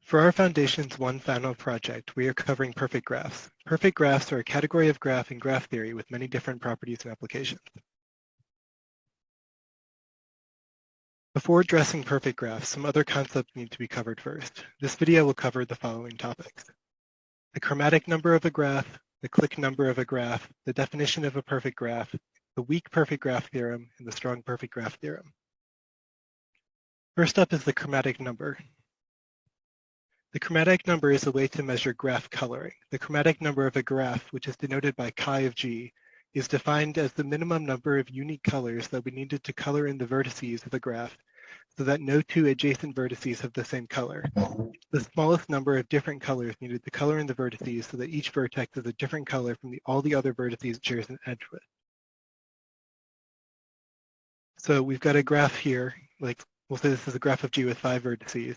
For our Foundations 1 final project, we are covering perfect graphs. Perfect graphs are a category of graph in graph theory with many different properties and applications. Before addressing perfect graphs, some other concepts need to be covered first. This video will cover the following topics: the chromatic number of a graph, the clique number of a graph, the definition of a perfect graph, the weak perfect graph theorem, and the strong perfect graph theorem. First up is the chromatic number. The chromatic number is a way to measure graph coloring. The chromatic number of a graph, which is denoted by chi of g, is defined as the minimum number of unique colors that we needed to color in the vertices of a graph so that no two adjacent vertices have the same color. The smallest number of different colors needed to color in the vertices so that each vertex is a different color from all the other vertices it shares an edge with. So we've got a graph here, like we'll say this is a graph of G with 5 vertices.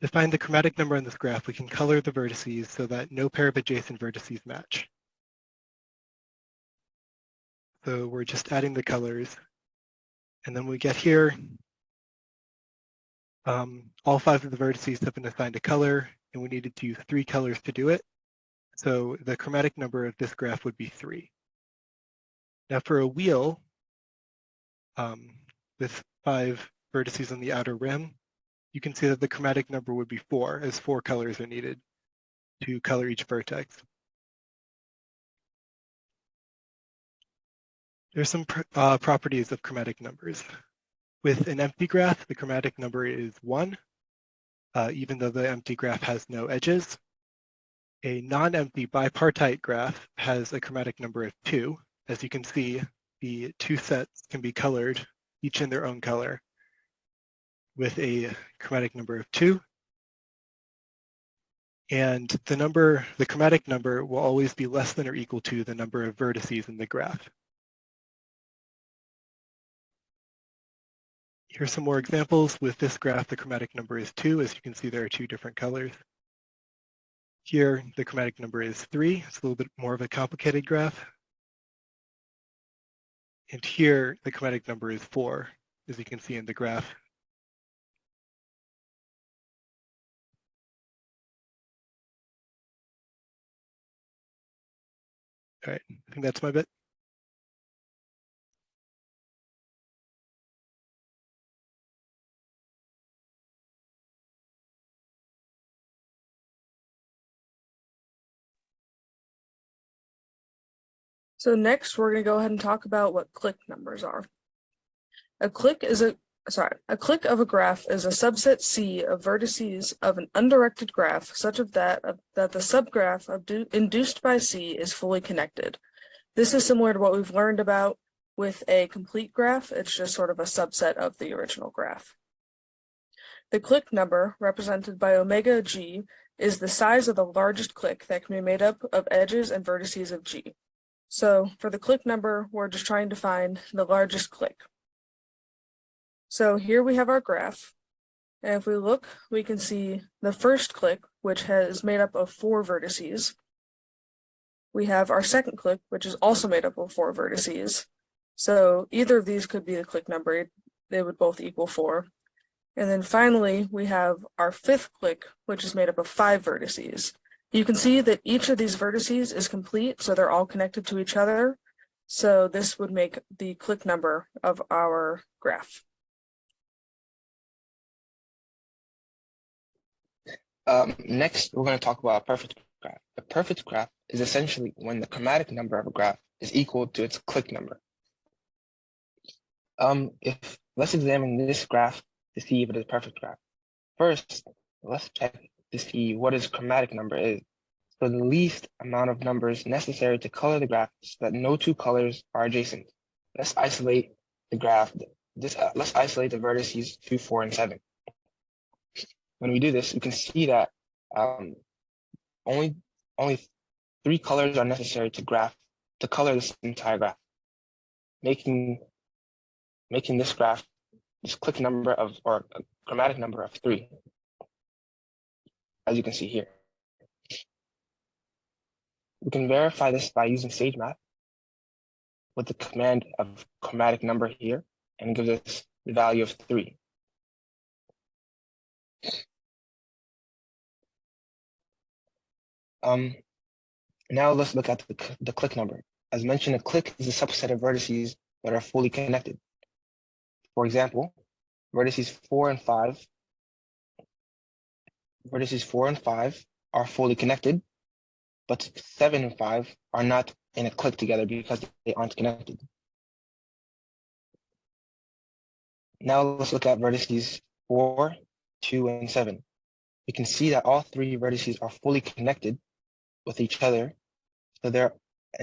To find the chromatic number on this graph, we can color the vertices so that no pair of adjacent vertices match. So we're just adding the colors. And then we get here, all 5 of the vertices have been assigned a color, and we needed to use 3 colors to do it. So the chromatic number of this graph would be 3. Now for a wheel with 5 vertices on the outer rim, you can see that the chromatic number would be 4, as 4 colors are needed to color each vertex. There's some properties of chromatic numbers. With an empty graph, the chromatic number is 1, even though the empty graph has no edges. A non-empty bipartite graph has a chromatic number of 2. As you can see, the 2 sets can be colored, each in their own color, with a chromatic number of 2. And the chromatic number will always be less than or equal to the number of vertices in the graph. Here's some more examples. With this graph, the chromatic number is 2. As you can see, there are 2 different colors. Here, the chromatic number is 3. It's a little bit more of a complicated graph. And here, the chromatic number is 4, as you can see in the graph. All right, I think that's my bit. So next, we're going to go ahead and talk about what clique numbers are. A clique of a graph is a subset C of vertices of an undirected graph such that the subgraph induced by C is fully connected. This is similar to what we've learned about with a complete graph. It's just sort of a subset of the original graph. The clique number, represented by omega G, is the size of the largest clique that can be made up of edges and vertices of G. So for the clique number, we're just trying to find the largest clique. So here we have our graph. And if we look, we can see the first clique, which is made up of 4 vertices. We have our second clique, which is also made up of 4 vertices. So either of these could be the clique number. They would both equal 4. And then finally, we have our fifth clique, which is made up of 5 vertices. You can see that each of these vertices is complete, so they're all connected to each other. So this would make the clique number of our graph. Next, we're going to talk about a perfect graph. A perfect graph is essentially when the chromatic number of a graph is equal to its clique number. Let's examine this graph to see if it is a perfect graph. First, let's check to see what its chromatic number is. So the least amount of numbers necessary to color the graph so that no 2 colors are adjacent. Let's isolate the graph. Let's isolate the vertices 2, 4, and 7. When we do this, we can see that only 3 colors are necessary to color this entire graph, making this graph this clique number or a chromatic number of 3, as you can see here. We can verify this by using SageMath with the command of chromatic number here, and it gives us the value of 3. Now let's look at the clique number. As mentioned, a clique is a subset of vertices that are fully connected. For example, vertices 4 and 5 are fully connected, but 7 and 5 are not in a clique together because they aren't connected. Now let's look at vertices 4, 2, and 7. We can see that all three vertices are fully connected with each other. So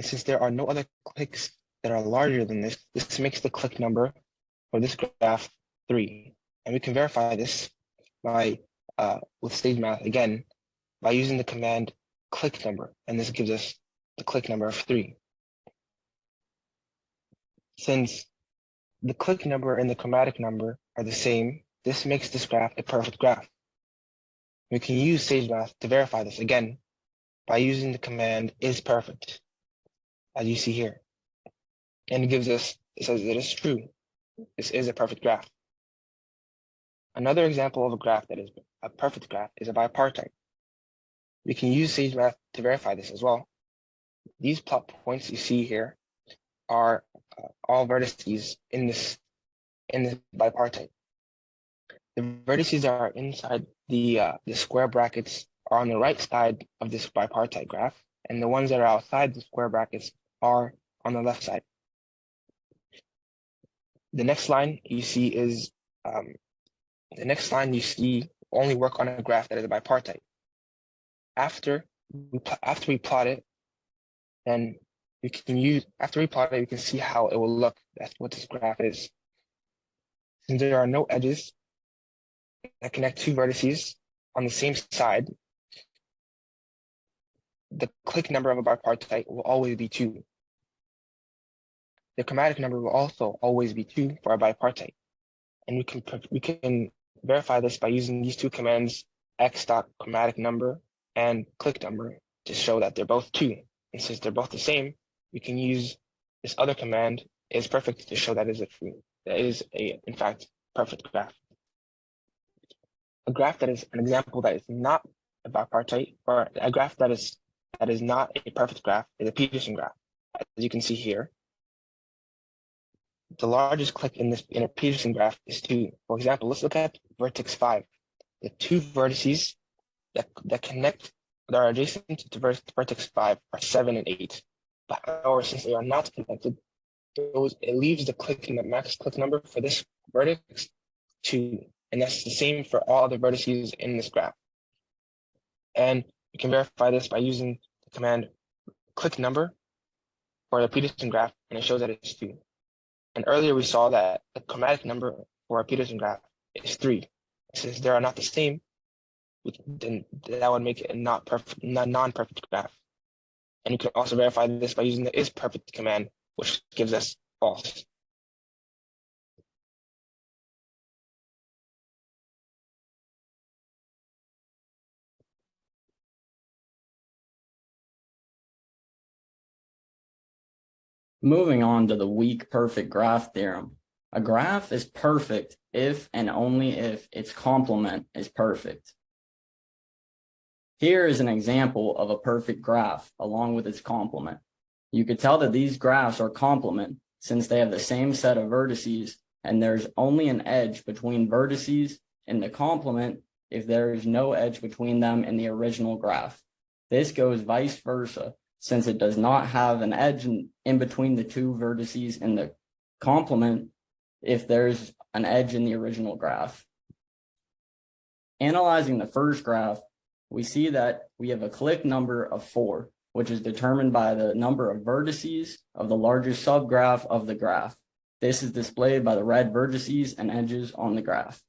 since there are no other cliques that are larger than this, this makes the clique number for this graph 3. And we can verify this by with stage math again by using the command clique number, and this gives us the clique number of 3. Since the clique number and the chromatic number are the same, this makes this graph a perfect graph. We can use stage math to verify this again by using the command isPerfect, as you see here. And it says it is true. This is a perfect graph. Another example of a graph that is a perfect graph is a bipartite. We can use sage math to verify this as well. These plot points you see here are all vertices in this bipartite. The vertices that are inside the square brackets are on the right side of this bipartite graph, and the ones that are outside the square brackets are on the left side. The next line you see only work on a graph that is a bipartite. After we plot it, then we can see how it will look. That's what this graph is. Since there are no edges that connect two vertices on the same side, the clique number of a bipartite will always be 2. The chromatic number will also always be 2 for a bipartite. And we can verify this by using these two commands, x.chromatic number and clique number, to show that they're both 2. And since they're both the same, we can use this other command, isPerfect, to show that is in fact perfect graph. A graph that is an example that is not a bipartite, or a graph that is not a perfect graph, is a Peterson graph. As you can see here, the largest clique in a Peterson graph is 2. For example, let's look at vertex 5. The two vertices that connect, that are adjacent to vertex 5, are 7 and 8. But however, since they are not connected, it leaves the max clique number for this vertex 2, and that's the same for all the vertices in this graph. And we can verify this by using the command clique number for the Peterson graph, and it shows that it's 2. And earlier we saw that the chromatic number for a Peterson graph is 3. Since they are not the same, then that would make it a non-perfect graph. And you can also verify this by using the isPerfect command, which gives us false. Moving on to the weak perfect graph theorem. A graph is perfect if and only if its complement is perfect. Here is an example of a perfect graph along with its complement. You could tell that these graphs are complement since they have the same set of vertices and there's only an edge between vertices in the complement if there is no edge between them in the original graph. This goes vice versa, since it does not have an edge in between the two vertices in the complement if there's an edge in the original graph. Analyzing the first graph, we see that we have a clique number of 4, which is determined by the number of vertices of the largest subgraph of the graph. This is displayed by the red vertices and edges on the graph.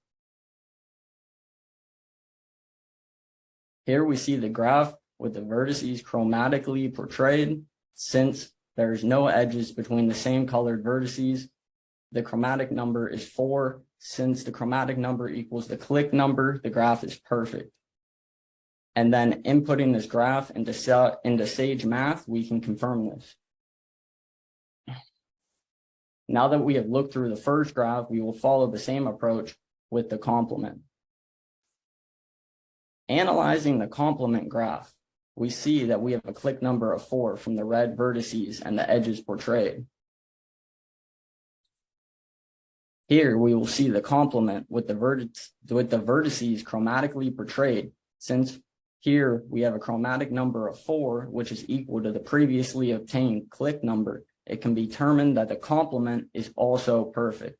Here we see the graph with the vertices chromatically portrayed. Since there's no edges between the same colored vertices, the chromatic number is 4. Since the chromatic number equals the clique number, the graph is perfect. And then inputting this graph into Sage Math, we can confirm this. Now that we have looked through the first graph, we will follow the same approach with the complement. Analyzing the complement graph, we see that we have a clique number of 4 from the red vertices and the edges portrayed. Here we will see the complement with the vertices chromatically portrayed, since here we have a chromatic number of 4, which is equal to the previously obtained clique number. It can be determined that the complement is also perfect.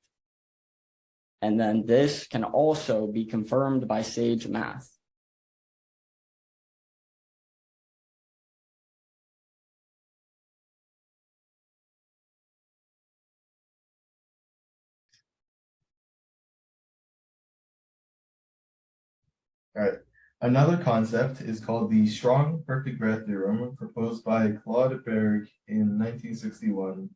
And then this can also be confirmed by Sage Math. All right. Another concept is called the strong perfect graph theorem, proposed by Claude Berg in 1961,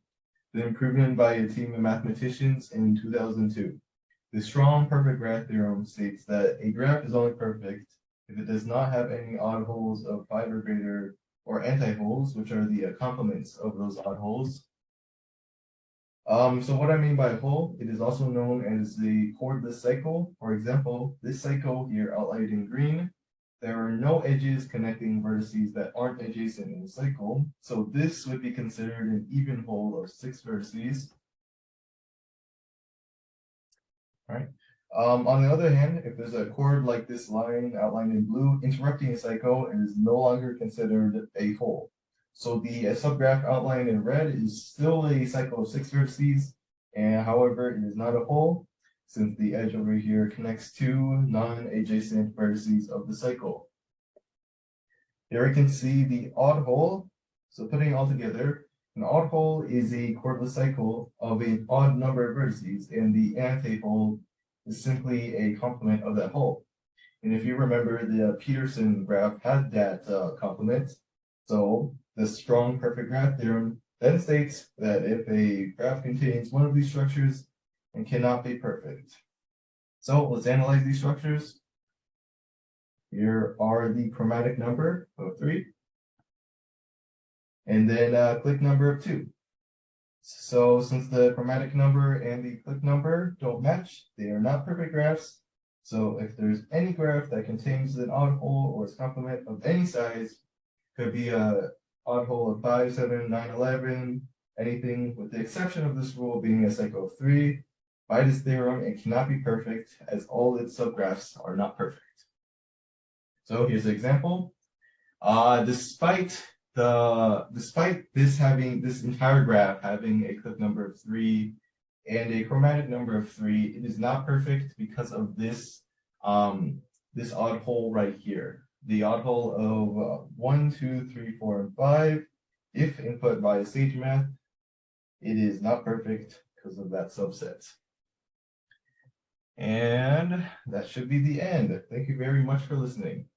then proven by a team of mathematicians in 2002. The strong perfect graph theorem states that a graph is only perfect if it does not have any odd holes of 5 or greater, or anti-holes, which are the complements of those odd holes. So what I mean by hole, it is also known as the chordless cycle. For example, this cycle here outlined in green, there are no edges connecting vertices that aren't adjacent in the cycle. So this would be considered an even hole of 6 vertices. All right. On the other hand, if there's a chord like this line outlined in blue, interrupting a cycle is no longer considered a hole. So the subgraph outlined in red is still a cycle of 6 vertices, and however, it is not a hole, since the edge over here connects 2 non-adjacent vertices of the cycle. Here we can see the odd hole. So putting it all together, an odd hole is a chordless cycle of an odd number of vertices, and the antihole is simply a complement of that hole. And if you remember, the Peterson graph had that complement. So the strong perfect graph theorem then states that if a graph contains one of these structures and cannot be perfect. So let's analyze these structures. Here are the chromatic number of 3, and then clique number of 2. So since the chromatic number and the clique number don't match, they are not perfect graphs. So if there's any graph that contains an odd hole or its complement of any size, could be a odd hole of 5, 7, 9, 11, anything with the exception of this rule being a cycle of 3. By this theorem, it cannot be perfect as all its subgraphs are not perfect. So here's an example. Despite this entire graph having a clique number of 3 and a chromatic number of 3, it is not perfect because of this this odd hole right here. The odd hole of 1, 2, 3, 4, and 5. If input by Sage Math, it is not perfect because of that subset. And that should be the end. Thank you very much for listening.